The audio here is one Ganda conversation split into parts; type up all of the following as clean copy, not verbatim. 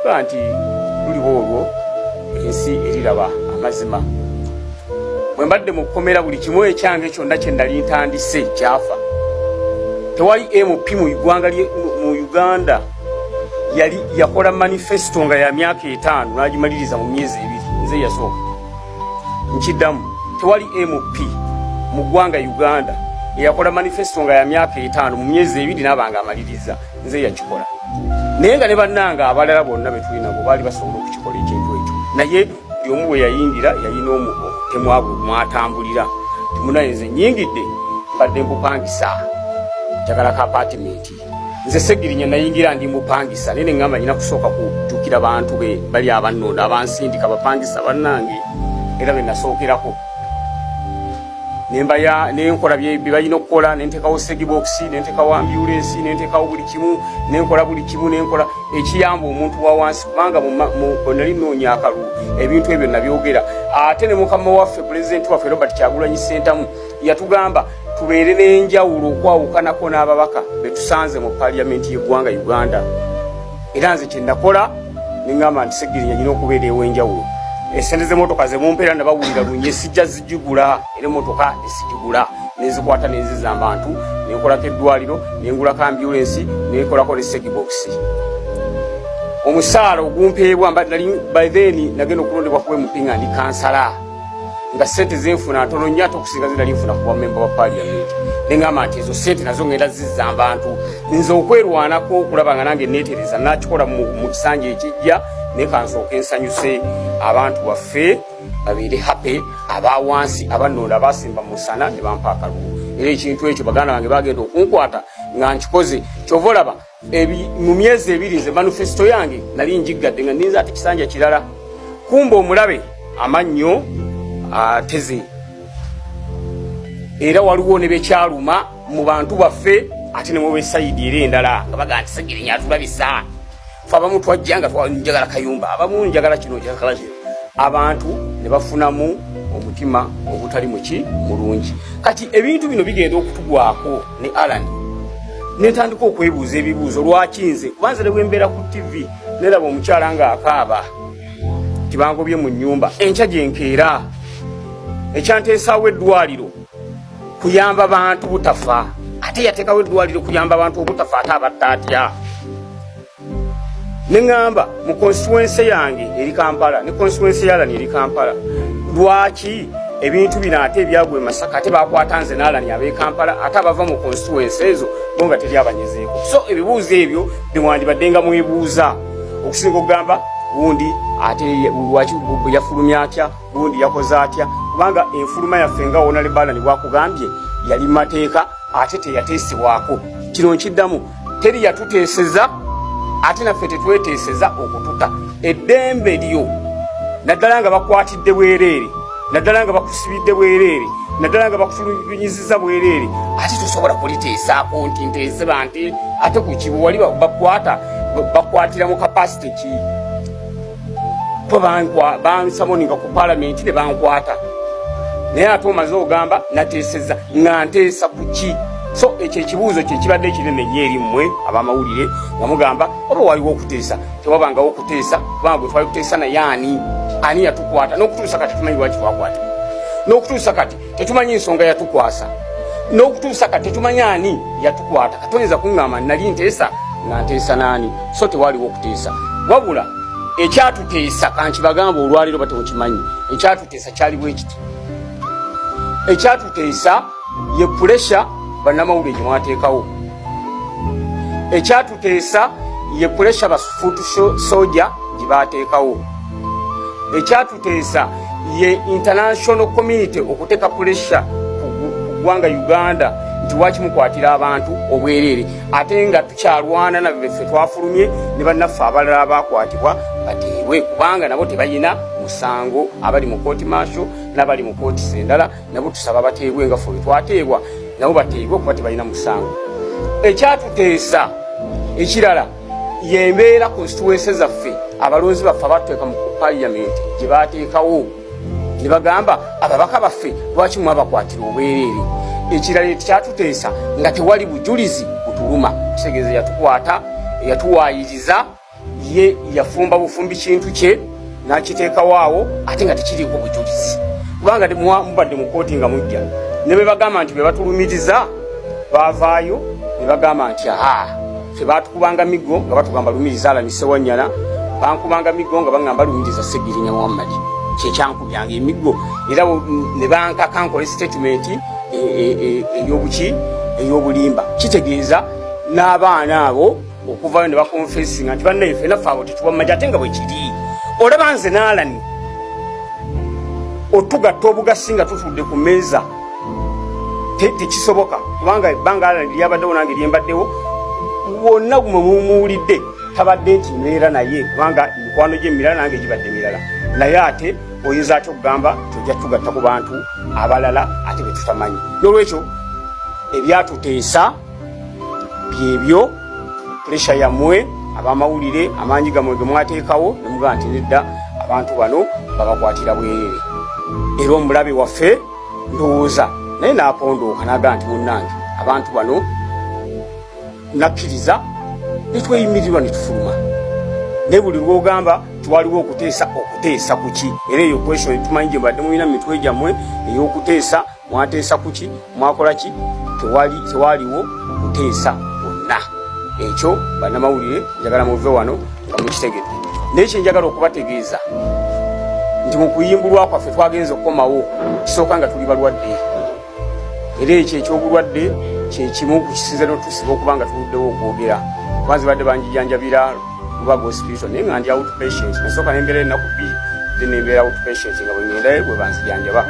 nagamba nti luliwo olwo ensi eriraba amazima. Bwe mbadde mu kkomera buli kimu ekyange kyonna kye nali ntandise kyafa. Tewali MP mu Uganda yali yakola manifesto nga ya myaka 5 n'agimaliriza mu myezi 2 nze yasooka. Nkiddamu tewali MP mu ggwanga Uganda yakola manifesto nga ya myaka 5 mu myezi 2 n'abanga amaliriza nze yakikola. Naye nga ne bannanga abalala bonna be tulina bo baali basobola okukikola ekintu ekyo. Naye buli omu bwe yayingira yalina omutemu abwe mwatambulira. Timunayenze nnyingidde mbadde mpupangisa njagala ka apartment. Nze Segirinya nayingira ndi mupangisa nene ngamba nyina kusooka kutukira bantu be bali abannonda abansindika bapangisa bannange era be nasookerako. Nembaya nenkola bye bayina okukola nentekawo segibox nentekawo ambulance nentekawo buli kimu nenkola buli kimu nenkola ekiyamba omuntu wa wansi kubanga mu nali noonya akalu ebintu ebyo nabyogera. Ate ne mukama waffe president waffe Robert Kyagulanyi Ssentamu yatugamba tubeere n'enjawulo okwawukanako n'ababaka betusanze mu parliament y'eggwanga Uganda. Era nze kye nakola nengamba nti Segirinya nyina okubeera ew'enjawulo. Esente z'emmotoka ze mumpeera ne bawulira lunye sijja zijigula era emmotoka esijigula nezikwata nezizamba abantu nenkolako eddwaliro nengulako ambulance nenkolako ne segibox. Omusaala ogumpeebwa nali by then nagenda okulondebwa kuba mupinga ndi kansala nga sente zenfuna ntono nnyo ate okusinga zinali nfuna kuba member wa parliament. Nengamba nti ezo sente nazo ngenda zizamba abantu nze okwerwanako okulaba nga nange neetereza nakikola mu kisanja ekijja nekansooka ensanyuse abantu baffe babeere happy abawansi abannonda abasimba musana ne bampa akalulu. Era ekintu ekyo baganda bange bagenda okunkwata nga nkikoze. Kyova olaba mu myezi 2 ze manifesto yange nali njiggadde nga ninza ate kisanja kirala kumba omulabe amannyo ateze. Era waliwo ne bekyaluma mu bantu baffe ate ne mu besayidi era endala nga baga nti Segirinya atulabisa fe abamu twajja nga njagala Kayumba abamu njagala kino njagala kino. Abantu ne bafunamu omutima ogutali muki mulungi. Kati ebintu bino bigenda okutugwako ne Alan netandika okwebuuza ebibuuzo lwaki nze kubanze ne bwembeera ku TV neraba omukyala nga akaaba kibangobye mu nnyumba enkya gyenkeera ekyanteesaawo eddwaliro kuyamba bantu butafa ate yateekawo eddwaliro kuyamba abantu obutafa ate abatta atya. Nengamba mu constituency yange eri Kampala ne constituency yalani eri Kampala lwaki ebintu bino ate ebyagwe Masaka ate bakwata nze n'alani ab'e Kampala ate abava mu constituency ezo bonga teri abanyezeeko. So ebibuuzo ebyo bimwandibadde nga mwebuuza okusinga okugamba gundi ate lwaki yafulumya atya gundi yakoze atya kubanga enfuluma yaffe nga wona le balani bwakugambye yali mateeka ate teyateesebwako. Kino nkiddamu teri yatuteeseza ate naffe tetweteeseza okututa. Eddembe lyo naddala nga bakwatidde bwereere naddala nga bakusibidde bwereere naddala nga bakutulunyiziza bwereere ate tosobola kuliteesaako nti nteese banti ate ku kibu wali bakwatira mu kapasite ki bansamoninga ku parliament ne bankwata naye ate omaze ogamba nateeseza nga nteesa ku ki. So ekyo ekibuuzo kye kibadde ekinene nnyo eri mmwe abamawulire nga mugamba oba waliwo okuteesa tewabangawo okuteesa kubanga gwe twali kuteesa naye ani yatukwata n'okutuusa kati tumanyi lwaki twakwata n'okutuusa kati tetumanyi ensonga yatukwasa n'okutuusa kati tetumanyi ani yatukwata. Katoneza kuŋŋamba nali nteesa nga nteesa naani. So tewaliwo okuteesa wabula ekyatuteesa kankibagamba olwaliro batemukimanyi ekyatuteesa kyali bwe kiti. Ekyatuteesa ye pressure bannamawulire gye mwateekawo. Ekyatuteesa ye pressure bafuutu soja gye baateekawo. Ekyatuteesa ye international community okuteeka pressure ku ggwanga Uganda nti waki mukwatira abantu obwereere ate nga tukyalwana nabeffe twafulumye ne bannaffe abalala abakwatibwa bateebwe kubanga nabo tebalina musango abali mu kooti maasho n'abali mu kooti endala nabo tusaba bateebwe nga ffe twateebwa nabo bateebwe kuba tebalina musango. Ekyatuteesa ekirala yembeera constituency zaffe abalonzi baffe abateeka mu parliament gye baateekawo ne bagamba ababaka baffe lwaki mwabakwatira obwereere. Ekirala ekyatuteesa nga tewali bujulizi butuluma kitegeeza yatukwata yatuwaayiriza ye yafumba bufumbi kintu kye nakiteeka waawo ate nga tekiriiko bujulizi kubanga mubadde mu kooti nga mujja ne be bagamba nti be batulumiriza baavaayo ne bagamba nti fe baatukubanga miggo nga batugamba lumiriza Alamise Wanyana bankubanga miggo nga bagamba lumiriza Ssegirinya Muhammad kyekyankubyanga emiggo era ne bankaka nkole statement ey'obulimba kitegeeza n'abaana abo okuvayo ne bakonfesinga nti bannaye ffenna ffe abo tetuwammaja ate nga bwe kiri olaba nze n'Alani otugatta obugasi nga tutudde ku mmeeza tekisoboka kubanga ebbanga Alani lyabaddewo nange lyembaddewo wonna gumwe mumuwulidde tabadde nti mbeera naye kubanga mikwano gy'emirala nange gibadde mirala naye ate oyinza ate okugamba tojja tugatta ku bantu abalala ate be tutamanyi n'olwekyo ebyatuteesa byebyo puresha yammwe abamawulire amaanyi gammwe ge mwateekawo ne mugamba nti nedda abantu bano babakwatira bwerere era omulabe waffe ndowooza naye n'apondooka n'agamba nti munnange abantu bano nakkiriza ne tweyimirirwa ne tufuluma naye buli lw'ogamba twaliwo okuteesa ku ki era eyo question tumanyi gye mbadde mulina mu mitwe gyammwe ey'okuteesa mwateesa ku ki mwakola ki tewaliwo kuteesa bonna ekyo bannamawulire njagala muve wano nga mukitegedde naye kyenjagala okubategeeza nti mu kuyimbulwa kwaffe twagenza okukomawo kisooka nga tuli balwadde era ekyo ekyobulwadde kyekimu ku kisinza n'otusiba okuba nga tuluddewo okwogera kubanze badde banjijanjabira Lubaga hospital naye nga ndi outpatient nasooka nembeera ennaku bbiri ze nembeera outpatient nga bwe ngendayo bwe banzijanjaba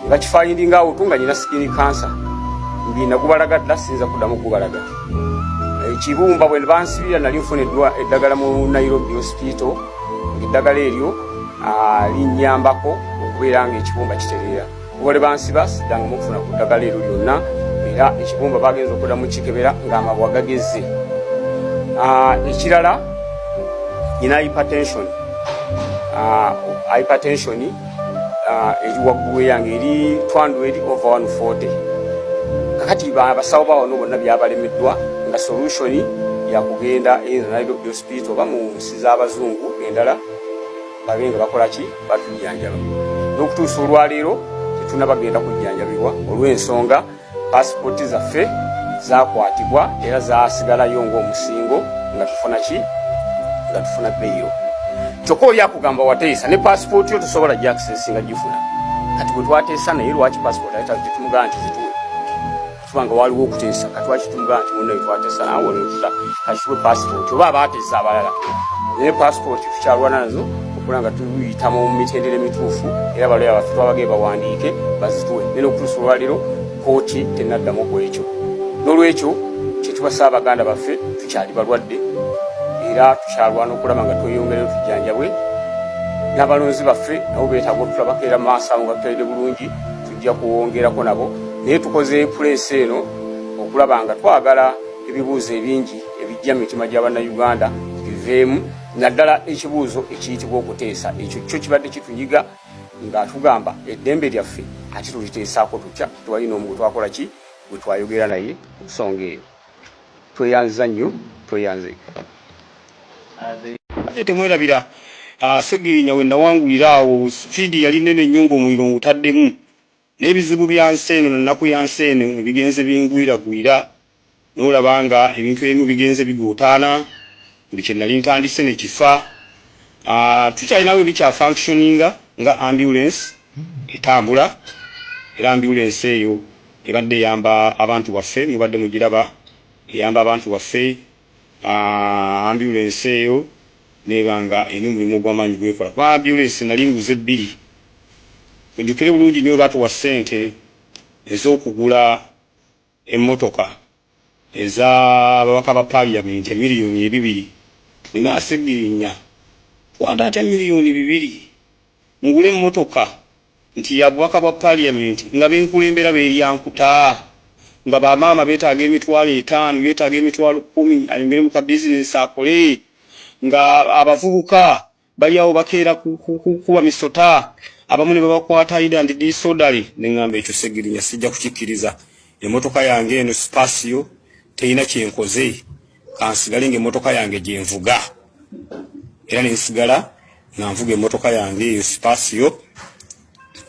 ne bakifayindinga awutu nga nyina skin cancer mbina gubalaga dda sinza kuddamu gubalaga ekibumba bwe bansibira nali nfuneddwa eddagala mu Nairobi hospital eddagala eryo linnyambako okubeera nga ekibumba kitereera obole bansiba siddanga mukufuna ku ddagala eryo lyonna era ekibumba bagenza okuddamu kikebera ng'amabwa gagezze ekirala nyina hypertension eri waggulu yange eri 200/140 kakati basawo bawano bonna byabalemeddwa nga solution yakugenda Nairobi hospital oba mu nsi z'abazungu endala babenga bakola ki batujjanjaba n'okutuusa olwaleero tetunabagenda kujjanjabibwa olw'ensonga pasipoti zaffe zakwatibwa era zasigalayo ng'omusingo nga tufuna ki nga tufuna bbeeyo kyokka oli akugamba wateesa ne pasipoti yo tosobola gyakisesinga gifuna kati bwe twateesa naye lwaki pasipoti ayita tetumugamba nti zituwe kubanga waliwo okuteesa kati lwaki tumugamba nti munnaye twateesa nawe kasitwe pasipoti oba abaateesa abalala naye pasipoti tukyalwana nazo okula nga tuyitamu mu mitendera emituufu era baloya baffe twabagee bawandiike bazituwe naye n'okutuusa olwaleero kooti tenaddamu ku ekyo n'olwekyo kyetubasaba baganda baffe tukyali balwadde era tukyalwana okulaba nga tweyongere tujjanjabwe n'abalonzi baffe nabo beetaaga otulabako era maaso abo nga tutadde bulungi tujja kuwongerako nabo naye tukoze puleesi eno okulaba nga twagala ebibuuzo ebingi ebijja mu mitima gy'abannayuganda biveemu naddala ekibuuzo ekiyitibwa okuteesa ekyo kyo kibadde kitunyiga nga tugamba eddembe lyaffe ate tuliteesaako tutya tewalina omu gwe twakola ki gwe twayogera naye ku nsonga eyo tweyanza nnyo tweyanze ate temwerabira Ssegirinya we nawangulira awo fiidi yali nene nnyo ng'omuliro ngutaddemu n'ebizibu bya nsi eno nannaku ya nsi eno ebigenze bingwiragwira n'olaba nga ebintu ebimu bigenze biguutaana buli kye nali ntandise ne kifa tukyalinawo ebikyafunctioninga nga ambulance etambula era ambulance eyo ebadde eyamba abantu baffe mubadde mugiraba eyamba abantu baffe ambulance eyo nebanga eri mulimu gw'amaanyi gwekola kuba ambulance nali nguze 2 njukire bulungi nyo lwatuwa ssente ez'okugula emmotoka ez'ababaka ba parliament miliyoni 2 nina Ssegirinya wanda atya miliyoni 2 ngule emmotoka nti yabubaka bwa parliament nga benkulembera beeryankuta nga bamaama beetaaga emitwalo 5 beetaaga emitwalo 10 ayongere mu ka bizinesi akole nga abavubuka bali awo bakeera kuba misota abamu ne babakwata and disorderly neŋŋamba ekyo Ssegirinya sijja kukikkiriza emmotoka yange eno spasio teyina kyenkoze kansigale ng'emmotoka yange gye nvuga era nensigala nga nvuga emmotoka yange eyo Spasio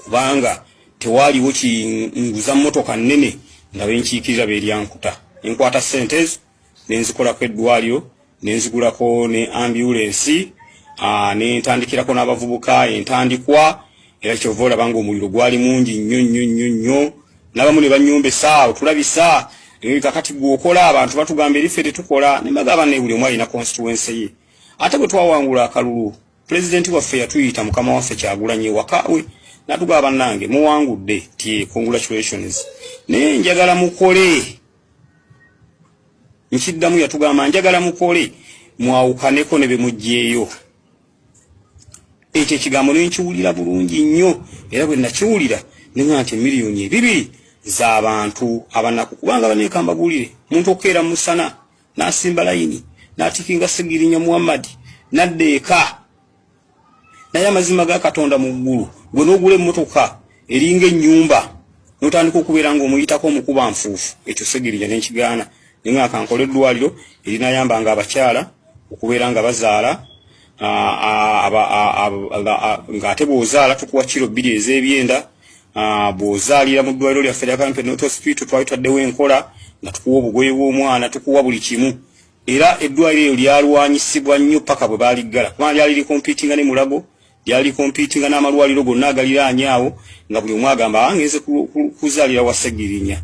kubanga tewaliwo kinguza mmotoka nnene ndabe nkiikirira beeryankuta enkwata sentes nenzikolako eddwaliro nenzigulako ne ambulance nentandikirako n'abavubuka entandikwa era kyova olaba nga omuliro gwali mungi nnyo n'abamu ne banyumba essaawa tulabisa kakati gwokola abantu batugamba erife tetukola ne bagamba ne buli omu alina constituency ye ate bwe twawangula akalulu pulezidenti waffe yatuyita mukama waffe Kyagulanyi ewakawe natugamba nange muwangudde tie congratulations naye njagala mukole nkiddamu yatugamba njagala mukole mwawukaneko ne bemugjeeyo ekyo ekigambo nenkiwulira bulungi nnyo era bwe nakiwulira nenga nti miliyoni 2 z'abantu abanaku kubanga banekambagulire muntu okeera musana nasimba layini natikinga Segirinya Muhammad naddeeka naye amazima ga Katonda mu ggulu gwe n'ogula emmotoka eringa ennyumba notandika okubeera ng'omuyitako omukuba nfuufu ekyo Segirinya nenkigaana nenga akankola eddwaliro erinayamba nga abakyala okubeera nga bazaala ng'ate bw'ozaala tukuwa kiro 2 ez'ebyenda bw'ozaalira mu ddwaliro lyaffe lya Kampen Hospital twali tutaddewo enkola nga tukuwa obugoye bw'omwana tukuwa buli kimu era eddwaliro eryo lyalwanyisibwa nnyo paka bwe baaliggala kubanga lyali likompiitinga ne Mulago lyali likompiitinga n'amalwaliro gonna agaliraanye awo nga buli omu agamba ngenze kuzaalira wa Segirinya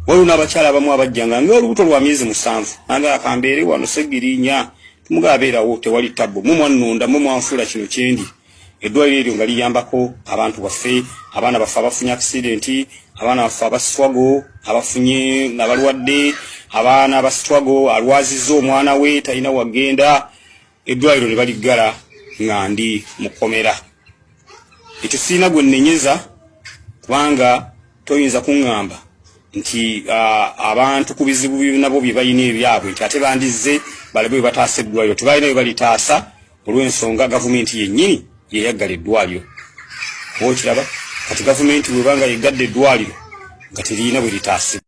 waliwo n'abakyala abamu abajjanga ng'olubuto lwa myezi 7 anga akambeere wano Segirinya tumugabeerawo tewali tabbo mumwannonda mumwanfuula kino kyendi eddwaliro eryo nga liyambako abantu baffe abaana baffe abafunye accident abaana baffe abaswago abafunye nabalwadde abaana abaswago alwazizza omwana we talina wagenda eddwaliro ne baliggala nga ndi mukomera ekyo siina gwe nnenyeza kubanga toyinza kuŋŋamba nti abantu ku bizibu nabo bye balina ebyabwe nti ate bandizze balabe bwe bataasa eddwaliro tebalina bye balitaasa olw'ensonga gavumenti yennyini yeyaggala eddwaliro okiraba kati gavumenti bwebanga yeggadde eddwaliro nga teriyina bwe litaase